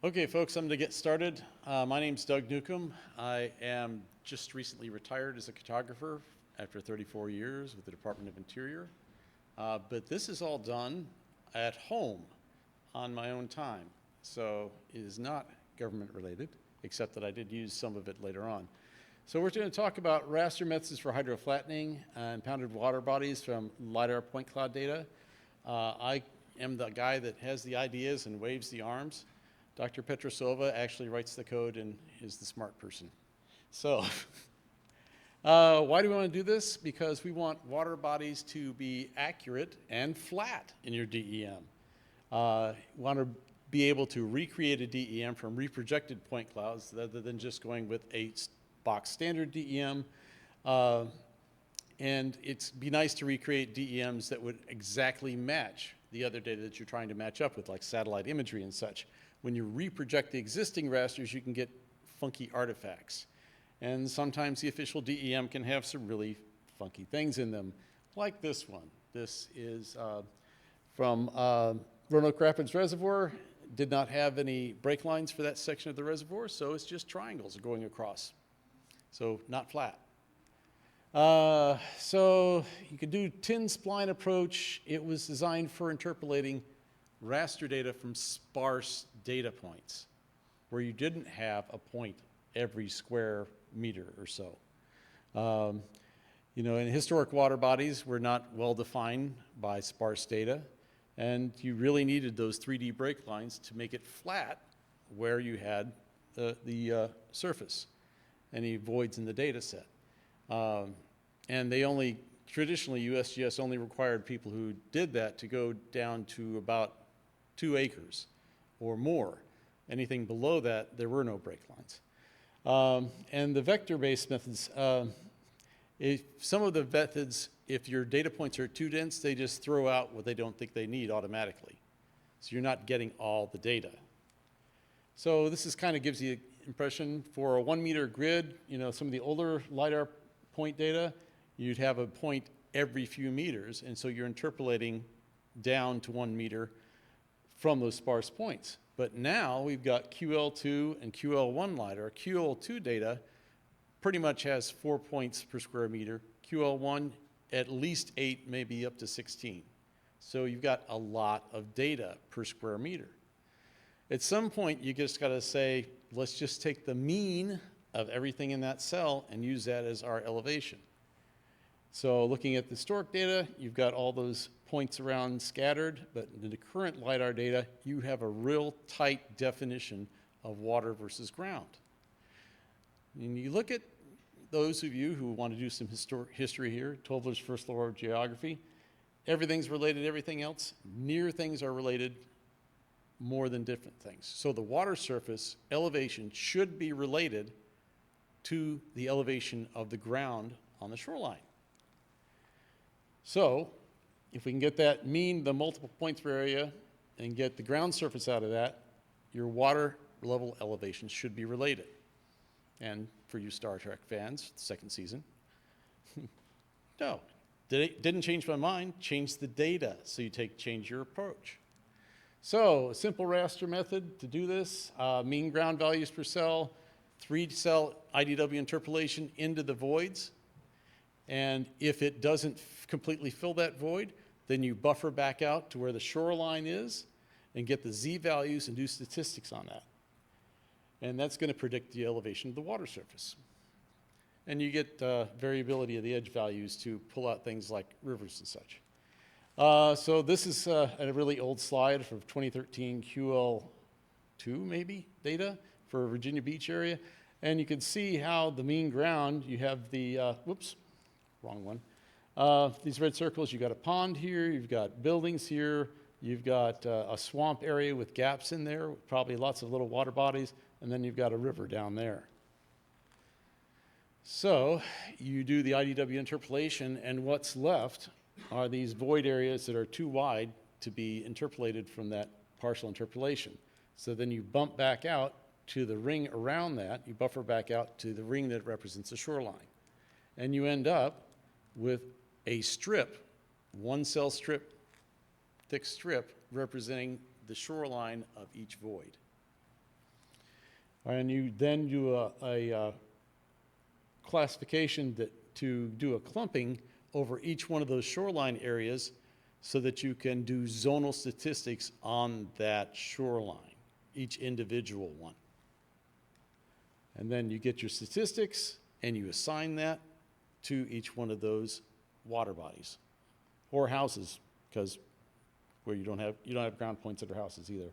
Okay, folks, I'm going to get started. My name's Doug Newcomb. I am just recently retired as a cartographer after 34 years with the Department of Interior. But this is all done at home on my own time. So it is not government related, except that I did use some of it later on. So we're going to talk about raster methods for hydroflattening and impounded water bodies from LiDAR point cloud data. I am the guy that has the ideas and waves the arms. Dr. Petrosova actually writes the code and is the smart person. So why do we want to do this? Because we want water bodies to be accurate and flat in your DEM. We want to be able to recreate a DEM from reprojected point clouds rather than just going with a box standard DEM. And it'd be nice to recreate DEMs that would exactly match the other data that you're trying to match up with, like satellite imagery and such. When you reproject the existing rasters, you can get funky artifacts. And sometimes the official DEM can have some really funky things in them, like this one. This is from Roanoke Rapids Reservoir. Did not have any break lines for that section of the reservoir, so it's just triangles going across. So not flat. So you could do tin spline approach. It was designed for interpolating raster data from sparse data points, where you didn't have a point every square meter or so. You know, in historic water bodies were not well defined by sparse data, and you really needed those 3D break lines to make it flat where you had the surface, any voids in the data set. And they only, traditionally USGS only required people who did that to go down to about 2 acres or more. Anything below that, there were no break lines. And the vector-based methods, some of the methods, if your data points are too dense, they just throw out what they don't think they need automatically. So you're not getting all the data. So this kind of gives you an impression for a 1 meter grid, you know, some of the older LiDAR point data, you'd have a point every few meters, and so you're interpolating down to 1 meter from those sparse points. But now we've got QL2 and QL1 LiDAR. QL2 data pretty much has 4 points per square meter. QL1 at least 8, maybe up to 16. So you've got a lot of data per square meter. At some point, you just got to say, let's just take the mean of everything in that cell and use that as our elevation. So looking at the historic data, you've got all those points around scattered, but in the current LiDAR data, you have a real tight definition of water versus ground. And you look at those of you who want to do some history here, Tolver's first law of geography, everything's related to everything else. Near things are related more than different things. So the water surface elevation should be related to the elevation of the ground on the shoreline. So if we can get that mean, the multiple points per area, and get the ground surface out of that, your water level elevations should be related. And for you Star Trek fans, the second season, no, didn't change my mind, changed the data, so you change your approach. So a simple raster method to do this, mean ground values per cell, 3-cell IDW interpolation into the voids. And if it doesn't completely fill that void, then you buffer back out to where the shoreline is and get the Z values and do statistics on that. And that's going to predict the elevation of the water surface. And you get variability of the edge values to pull out things like rivers and such. So this is a really old slide from 2013 QL2 maybe data for Virginia Beach area. And you can see how the mean ground, you have the, whoops, wrong one. These red circles, you've got a pond here, you've got buildings here, you've got a swamp area with gaps in there, probably lots of little water bodies, and then you've got a river down there. So you do the IDW interpolation, and what's left are these void areas that are too wide to be interpolated from that partial interpolation. So then you bump back out to the ring around that, you buffer back out to the ring that represents the shoreline. And you end up with a strip, 1-cell strip, thick strip, representing the shoreline of each void. And you then do a classification to do a clumping over each one of those shoreline areas so that you can do zonal statistics on that shoreline, each individual one. And then you get your statistics and you assign that to each one of those water bodies or houses, because where you don't have ground points that are houses either.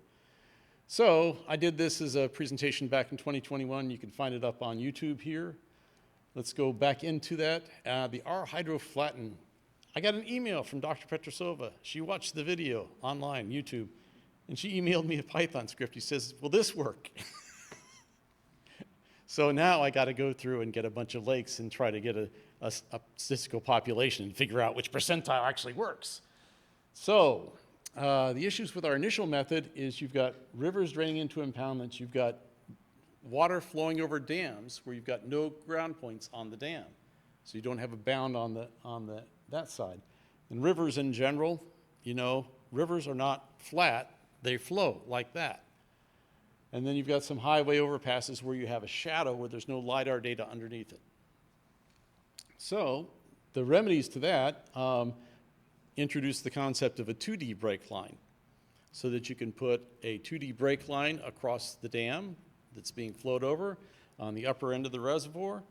So I did this as a presentation back in 2021. You can find it up on YouTube here. Let's go back into that. The R-Hydro Flatten. I got an email from Dr. Petrosova. She watched the video online, YouTube, and she emailed me a Python script. She says, will this work? So now I got to go through and get a bunch of lakes and try to get a statistical population and figure out which percentile actually works. So the issues with our initial method is you've got rivers draining into impoundments, you've got water flowing over dams where you've got no ground points on the dam. So you don't have a bound on that side. And rivers in general, rivers are not flat, they flow like that. And then you've got some highway overpasses where you have a shadow where there's no LiDAR data underneath it. So the remedies to that introduce the concept of a 2D break line so that you can put a 2D break line across the dam that's being flowed over on the upper end of the reservoir,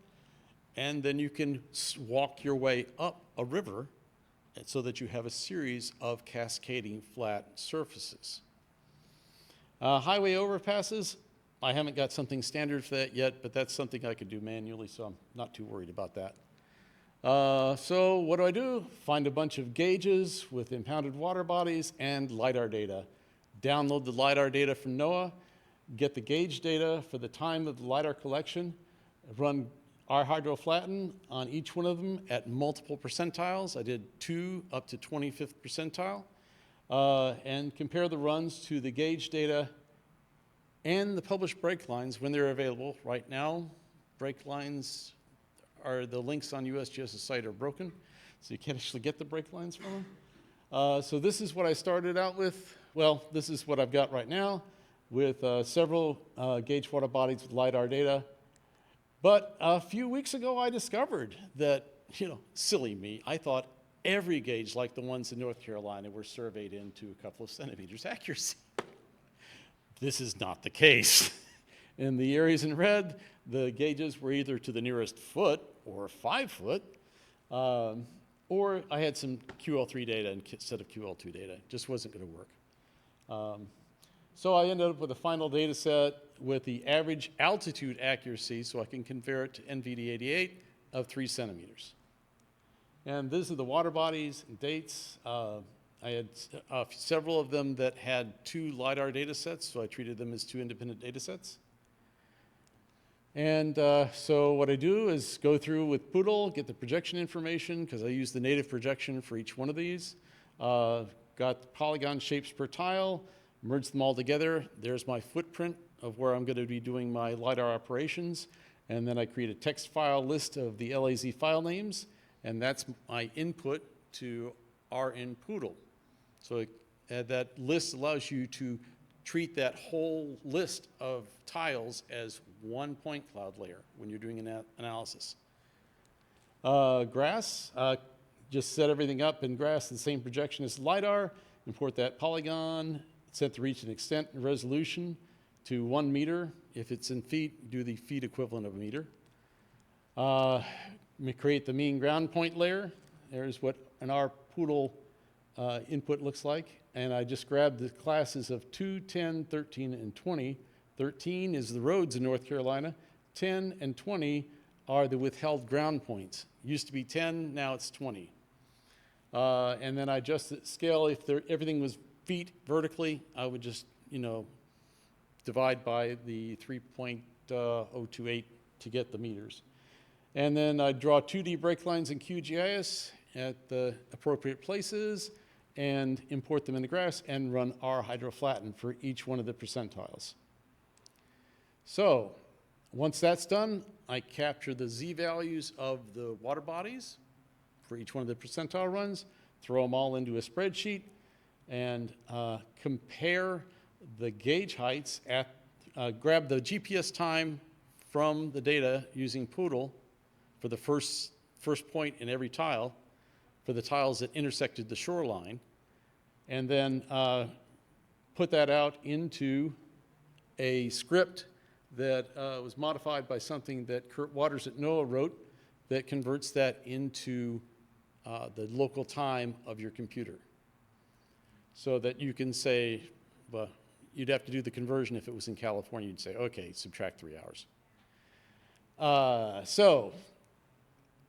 and then you can walk your way up a river so that you have a series of cascading flat surfaces. Highway overpasses, I haven't got something standard for that yet, but that's something I could do manually, so I'm not too worried about that. So what do? Find a bunch of gauges with impounded water bodies and LiDAR data. Download the LiDAR data from NOAA, get the gauge data for the time of the LiDAR collection, run R-Hydro Flatten on each one of them at multiple percentiles. I did 2 up to 25th percentile. And compare the runs to the gauge data and the published break lines when they're available. Right now, break lines the links on USGS's site are broken, so you can't actually get the break lines from them. So this is what I started out with. Well, this is what I've got right now with several gauge water bodies with LiDAR data. But a few weeks ago, I discovered that, silly me, I thought every gauge like the ones in North Carolina were surveyed into a couple of centimeters accuracy. This is not the case. In the areas in red, the gauges were either to the nearest foot or 5 foot, or I had some QL3 data instead of QL2 data. It just wasn't going to work. So I ended up with a final data set with the average altitude accuracy, so I can compare it to NVD88 of 3 centimeters. And these are the water bodies and dates. I had several of them that had 2 LiDAR data sets, so I treated them as 2 independent data sets. And so what I do is go through with Poodle, get the projection information, because I use the native projection for each one of these. Got the polygon shapes per tile, merged them all together. There's my footprint of where I'm going to be doing my LiDAR operations. And then I create a text file list of the LAZ file names, and that's my input to RN Poodle. So that list allows you to treat that whole list of tiles as one point cloud layer when you're doing an analysis. Grass, just set everything up in grass, the same projection as LiDAR, import that polygon, set the reach and extent and resolution to 1 meter. If it's in feet, do the feet equivalent of a meter. Create the mean ground point layer. There's what an R Poodle input looks like. And I just grabbed the classes of 2, 10, 13, and 20. 13 is the roads in North Carolina. 10 and 20 are the withheld ground points. Used to be 10, now it's 20. And then I adjust the scale. If everything was feet vertically, I would just, divide by the 3.028 to get the meters. And then I draw 2D break lines in QGIS at the appropriate places and import them in the graphs and run R-Hydro Flatten for each one of the percentiles. So once that's done, I capture the Z values of the water bodies for each one of the percentile runs, throw them all into a spreadsheet, and compare the gauge heights at grabbed the GPS time from the data using Poodle for the first point in every tile for the tiles that intersected the shoreline, and then put that out into a script that was modified by something that Kurt Waters at NOAA wrote that converts that into the local time of your computer. So that you can say, well, you'd have to do the conversion if it was in California. You'd say, okay, subtract 3 hours. So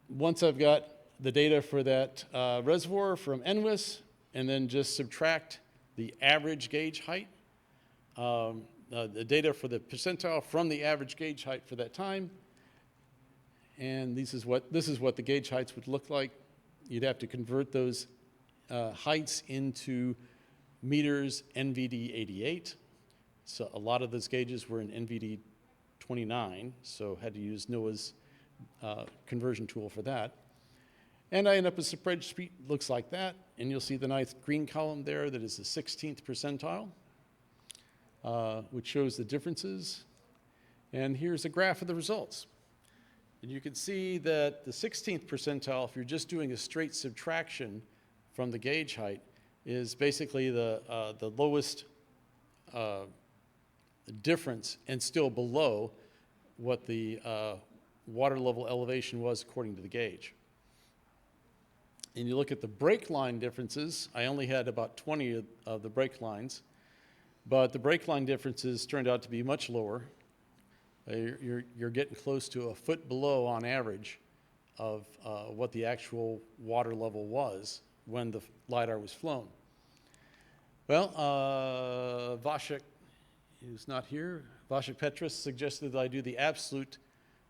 once I've got the data for that reservoir from NWIS, and then just subtract the average gauge height, the data for the percentile from the average gauge height for that time, and this is what the gauge heights would look like. You'd have to convert those heights into meters NVD 88. So a lot of those gauges were in NVD 29, so had to use NOAA's conversion tool for that. And I end up with a spreadsheet looks like that, and you'll see the nice green column there that is the 16th percentile, which shows the differences. And here's a graph of the results. And you can see that the 16th percentile, if you're just doing a straight subtraction from the gauge height, is basically the lowest difference and still below what the water level elevation was according to the gauge. And you look at the break line differences, I only had about 20 of the break lines, but the break line differences turned out to be much lower. You're getting close to a foot below on average of what the actual water level was when the LiDAR was flown. Well, Vashek, who's not here, Vashek Petrus suggested that I do the absolute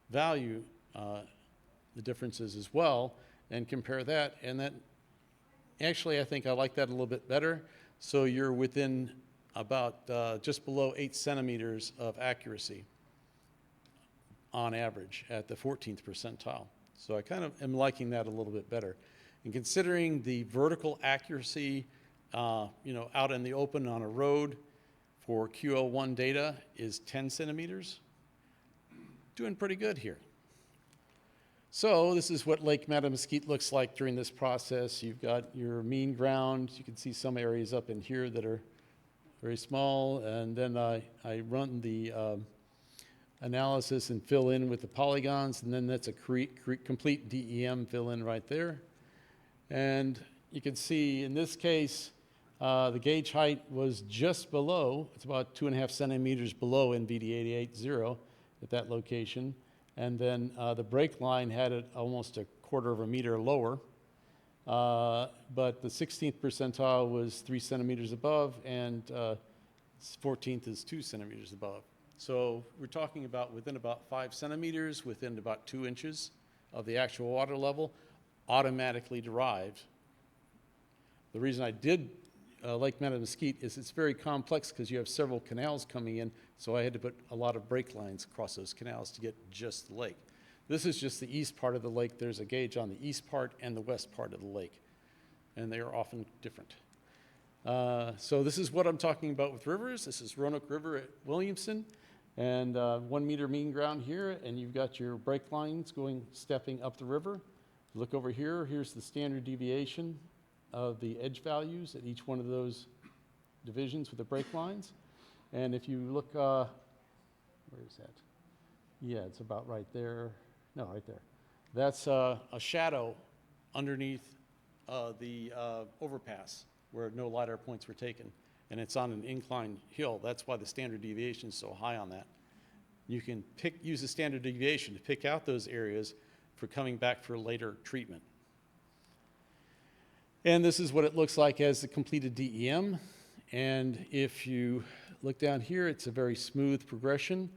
value, the differences as well, and compare that. And that, actually, I think I like that a little bit better. So you're within about just below 8 centimeters of accuracy on average at the 14th percentile. So I kind of am liking that a little bit better. And considering the vertical accuracy, out in the open on a road for QL1 data is 10 centimeters, doing pretty good here. So this is what Lake Matamesquite looks like during this process. You've got your mean ground. You can see some areas up in here that are very small. And then I run the analysis and fill in with the polygons. And then that's a complete DEM fill in right there. And you can see in this case, the gauge height was just below. It's about 2.5 centimeters below NVD 88.0 at that location. And then the break line had it almost a quarter of a meter lower. But the 16th percentile was 3 centimeters above, and 14th is 2 centimeters above. So we're talking about within about 5 centimeters, within about 2 inches of the actual water level, automatically derived. The reason I did Lake Matamesquite is it's very complex because you have several canals coming in, so I had to put a lot of break lines across those canals to get just the lake. This is just the east part of the lake. There's a gauge on the east part and the west part of the lake, and they are often different. So this is what I'm talking about with rivers. This is Roanoke River at Williamson, and 1 meter mean ground here, and you've got your break lines stepping up the river. Look over here, here's the standard deviation of the edge values at each one of those divisions with the break lines. And if you look, where is that? Yeah, it's about right there. No, right there. That's a shadow underneath the overpass where no LiDAR points were taken. And it's on an inclined hill. That's why the standard deviation is so high on that. You can use the standard deviation to pick out those areas for coming back for later treatment. And this is what it looks like as the completed DEM. And if you look down here, it's a very smooth progression.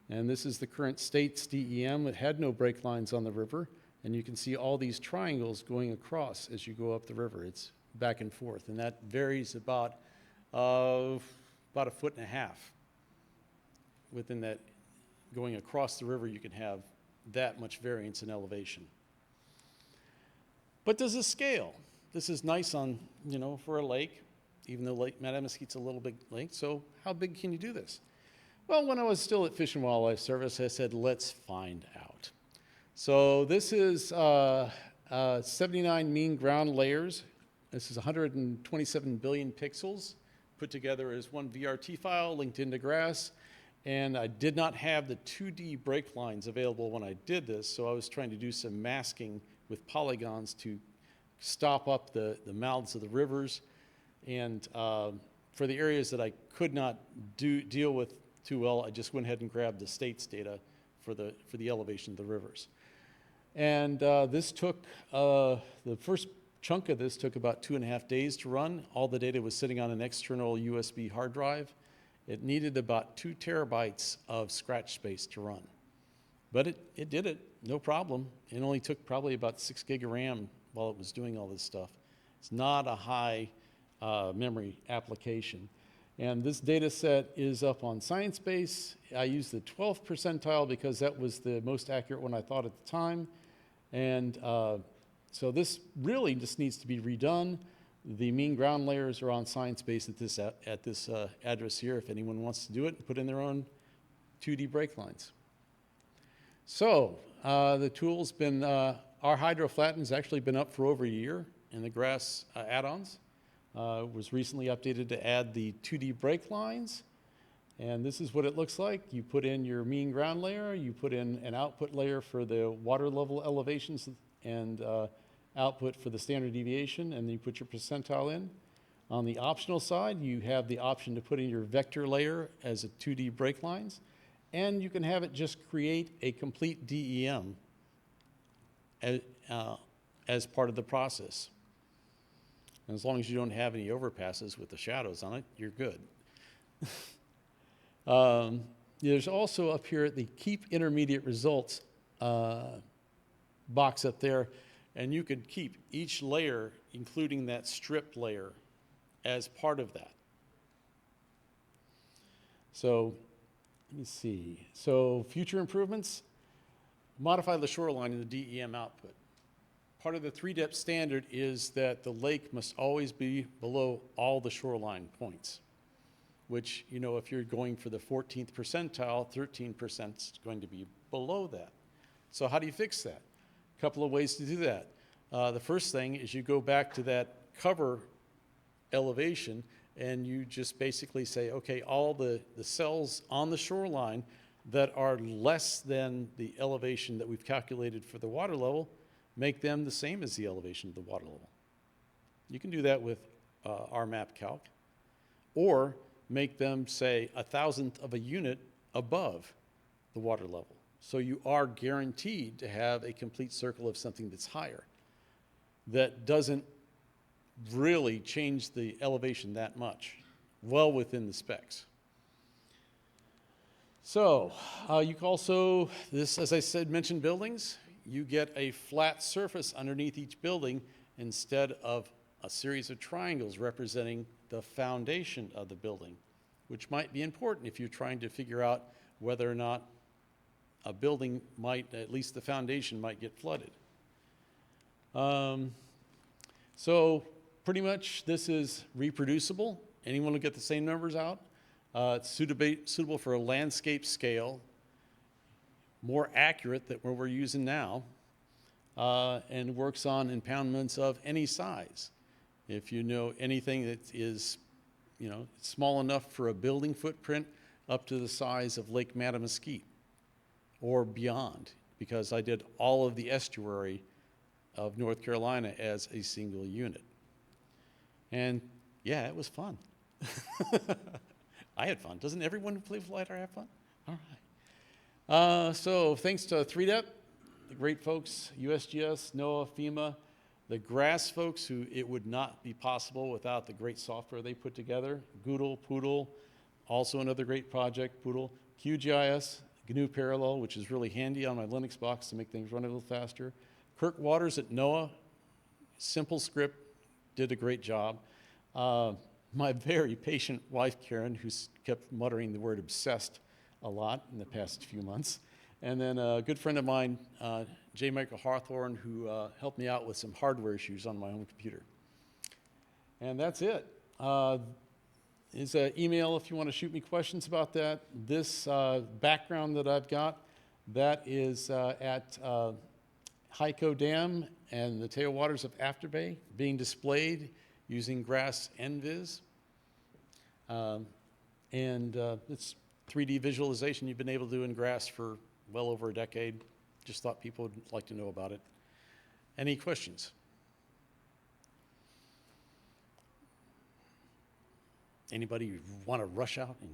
And this is the current state's DEM. It had no break lines on the river. And you can see all these triangles going across as you go up the river. It's back and forth. And that varies about 1.5 foot. Within that, going across the river, you can have that much variance in elevation. But does this scale? This is nice on, for a lake, even though Lake Matamesquite's a little big lake. So how big can you do this? Well, when I was still at Fish and Wildlife Service, I said, let's find out. So this is 79 mean ground layers. This is 127 billion pixels put together as one VRT file linked into GRASS. And I did not have the 2D break lines available when I did this, so I was trying to do some masking with polygons to stop up the mouths of the rivers. And for the areas that I could not deal with too well, I just went ahead and grabbed the state's data for the elevation of the rivers. And this took, the first chunk of this took about 2.5 days to run. All the data was sitting on an external USB hard drive. It needed about 2 terabytes of scratch space to run. But it did it, no problem. It only took probably about 6 gig of RAM while it was doing all this stuff. It's not a high memory application. And this data set is up on ScienceBase. I used the 12th percentile because that was the most accurate one I thought at the time. And so this really just needs to be redone. The mean ground layers are on ScienceBase at this address here if anyone wants to do it and put in their own 2D break lines. So the tool's been, our hydroflatten has actually been up for over a year in the GRASS add-ons. Was recently updated to add the 2D break lines. And this is what it looks like. You put in your mean ground layer, you put in an output layer for the water level elevations and output for the standard deviation, and then you put your percentile in. On the optional side, you have the option to put in your vector layer as a 2D break lines, and you can have it just create a complete DEM as part of the process. And as long as you don't have any overpasses with the shadows on it, you're good. There's also up here the keep intermediate results box up there, and you could keep each layer, including that stripped layer, as part of that. So let me see. So future improvements, modify the shoreline in the DEM output. Part of the 3-depth standard is that the lake must always be below all the shoreline points, which, you know, if you're going for the 14th percentile, 13% is going to be below that. So how do you fix that? A couple of ways to do that. The first thing is you go back to that cover elevation and you just basically say, okay, all the cells on the shoreline that are less than the elevation that we've calculated for the water level, make them the same as the elevation of the water level. You can do that with our map calc, or make them, say, 1,000th of a unit above the water level. So you are guaranteed to have a complete circle of something that's higher, that doesn't really change the elevation that much, well within the specs. So you can also, this, as I said, mention buildings. You get a flat surface underneath each building instead of a series of triangles representing the foundation of the building, which might be important if you're trying to figure out whether or not a building might, at least the foundation, might get flooded. So pretty much this is reproducible. Anyone will get the same numbers out. It's suitable for a landscape scale, more accurate than what we're using now, and works on impoundments of any size. If you know anything that is, you know, small enough for a building footprint up to the size of Lake Mattamuskeet or beyond, because I did all of the estuary of North Carolina as a single unit. And yeah, it was fun. I had fun. Doesn't everyone who plays Lighter have fun? All right. So thanks to 3DEP, the great folks, USGS, NOAA, FEMA, the GRASS folks who it would not be possible without the great software they put together, Goodle, Poodle, also another great project, Poodle, QGIS, GNU Parallel, which is really handy on my Linux box to make things run a little faster. Kirk Waters at NOAA, simple script, did a great job. My very patient wife, Karen, who's kept muttering the word obsessed a lot in the past few months. And then a good friend of mine, J. Michael Hawthorne, who helped me out with some hardware issues on my own computer. And that's it. is an email if you want to shoot me questions about that. This background that I've got, that is at Hyco Dam and the tailwaters of Afterbay, being displayed using GRASS NVIS. It's 3D visualization you've been able to do in GRASS for well over a decade. Just thought people would like to know about it. Any questions? Anybody want to rush out and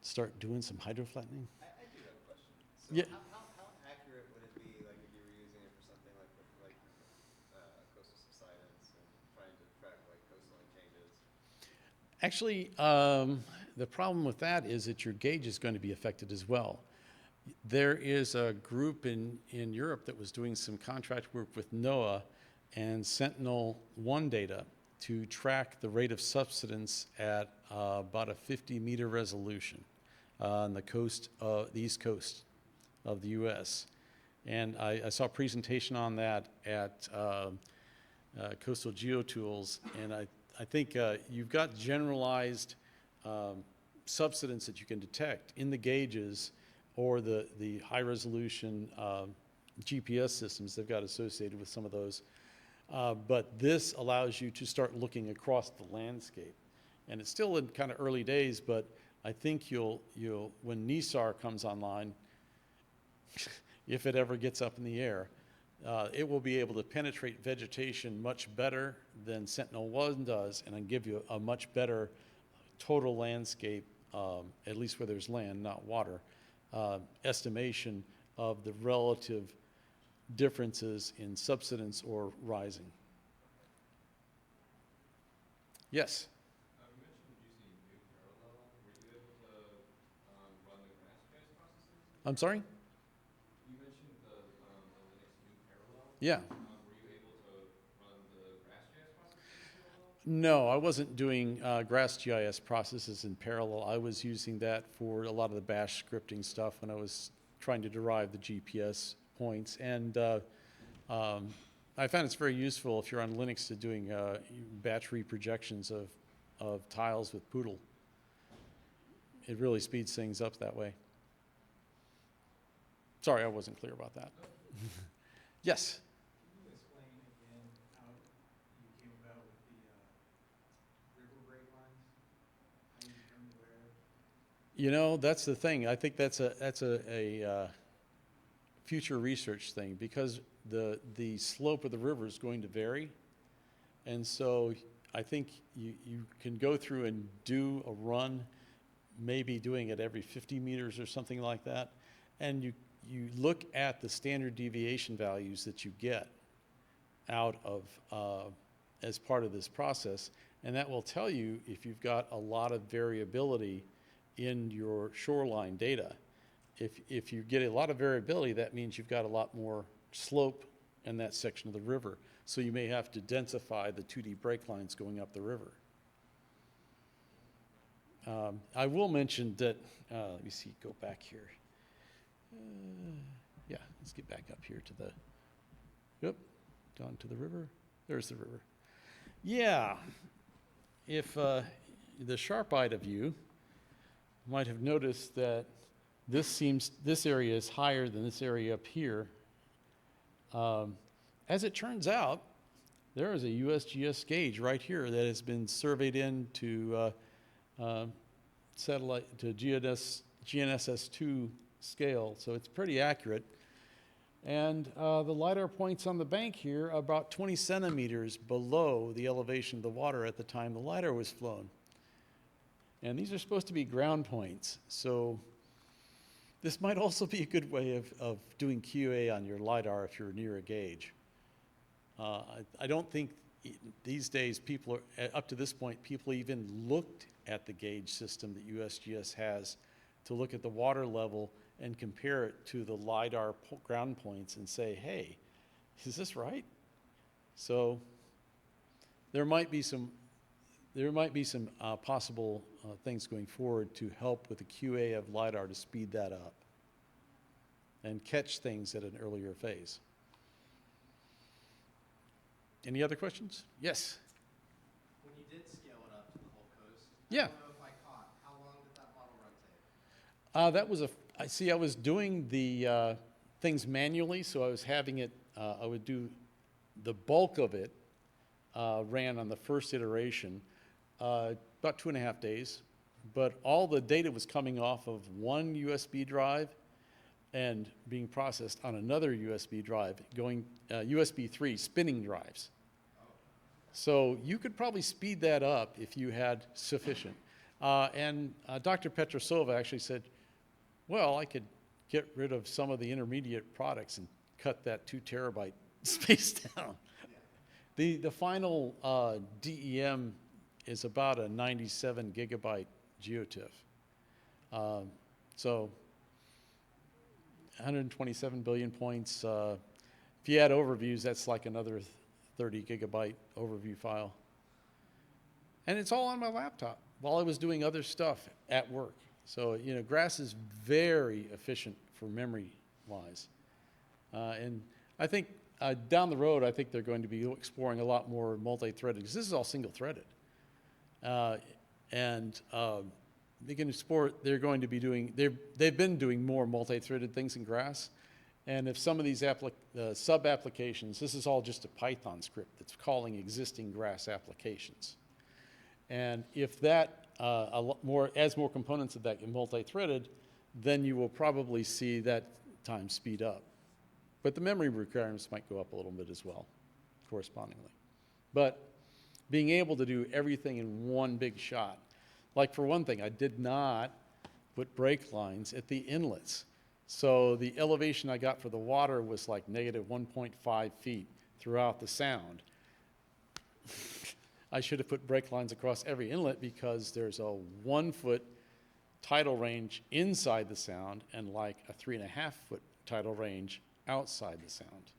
start doing some hydro flattening? I do have a question. So Yeah. how accurate would it be, like, if you were using it for something like coastal subsidence and trying to track like coastline changes? Actually, the problem with that is that your gauge is going to be affected as well. There is a group in Europe that was doing some contract work with NOAA and Sentinel-1 data to track the rate of subsidence at about a 50-meter resolution on the coast, the east coast of the U.S. And I saw a presentation on that at Coastal GeoTools, and I think you've got generalized subsidence that you can detect in the gauges or the high-resolution GPS systems they've got associated with some of those. But this allows you to start looking across the landscape. And it's still in kind of early days, but I think you'll when NISAR comes online, if it ever gets up in the air, it will be able to penetrate vegetation much better than Sentinel-1 does, and give you a much better total landscape, at least where there's land, not water, estimation of the relative differences in subsidence or rising. Yes? You mentioned using new parallel. Were you able to run the GraphJS processes? I'm sorry? You mentioned the Linux new parallel. Yeah. Were you able to run the GraphJS processes in parallel? No, I wasn't doing GrassGIS processes in parallel. I was using that for a lot of the bash scripting stuff when I was trying to derive the GPS points. And I found it's very useful if you're on Linux to doing batch reprojections of tiles with Poodle. It really speeds things up that way. Sorry, I wasn't clear about that. Yes? Can you explain again how you came about with the river break lines? How you determined where? You know, that's the thing. I think that's a future research thing, because the slope of the river is going to vary. And so I think you can go through and do a run, maybe doing it every 50 meters or something like that. And you look at the standard deviation values that you get out of as part of this process. And that will tell you if you've got a lot of variability in your shoreline data. If you get a lot of variability, that means you've got a lot more slope in that section of the river. So you may have to densify the 2D break lines going up the river. I will mention that, let me see, go back here. Yeah, let's get back up here to the, yep, down to the river. There's the river. Yeah, if the sharp-eyed of you might have noticed that this area is higher than this area up here. As it turns out, there is a USGS gauge right here that has been surveyed into satellite to GNSS2 scale, so it's pretty accurate. And the LiDAR points on the bank here are about 20 centimeters below the elevation of the water at the time the LiDAR was flown. And these are supposed to be ground points, so this might also be a good way of doing QA on your LiDAR if you're near a gauge. I don't think these days people are, up to this point, people even looked at the gauge system that USGS has to look at the water level and compare it to the LiDAR ground points and say, hey, is this right? So there might be some possible things going forward to help with the QA of LiDAR to speed that up and catch things at an earlier phase. Any other questions? Yes? When you did scale it up to the whole coast, Yeah. I don't know if I That was I was doing the things manually, so I was having it, I would do the bulk of it, ran on the first iteration, about 2.5 days. But all the data was coming off of one USB drive and being processed on another USB drive, going USB 3 spinning drives. So you could probably speed that up if you had sufficient. And Dr. Petrosova actually said, well, I could get rid of some of the intermediate products and cut that 2 terabyte space down. The final DEM is about a 97 gigabyte geotiff. So 127 billion points. If you add overviews, that's like another 30 gigabyte overview file. And it's all on my laptop while I was doing other stuff at work. So, you know, Grass is very efficient for memory-wise. And I think down the road, I think they're going to be exploring a lot more multi-threaded, because this is all single-threaded. They can explore, they're going to be doing, they've been doing more multi-threaded things in Grass. And if some of these sub-applications, this is all just a Python script that's calling existing Grass applications. And if that adds more components of that multi-threaded, then you will probably see that time speed up. But the memory requirements might go up a little bit as well, correspondingly. But being able to do everything in one big shot. Like, for one thing, I did not put brake lines at the inlets. So the elevation I got for the water was like negative 1.5 feet throughout the sound. I should have put brake lines across every inlet, because there's a 1 foot tidal range inside the sound and like a 3.5 foot tidal range outside the sound.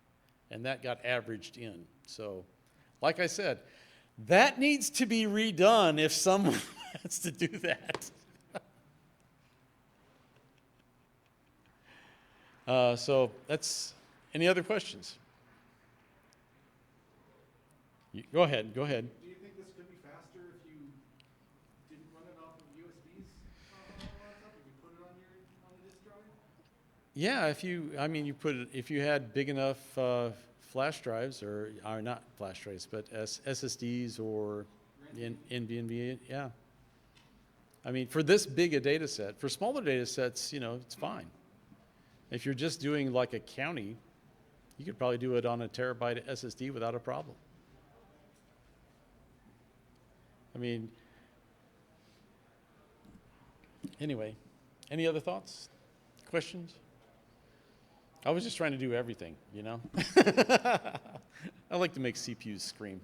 And that got averaged in. So, like I said, that needs to be redone if someone has to do that. So that's, any other questions? Go ahead. Do you think this could be faster if you didn't run it off of USBs on the laptop, if you put it on the disk drive? Yeah, if you had big enough flash drives, or not flash drives, but SSDs or NVMe, yeah. I mean, for this big a data set, for smaller data sets, you know, it's fine. If you're just doing like a county, you could probably do it on a terabyte SSD without a problem. I mean, anyway, any other thoughts, questions? I was just trying to do everything, you know? I like to make CPUs scream.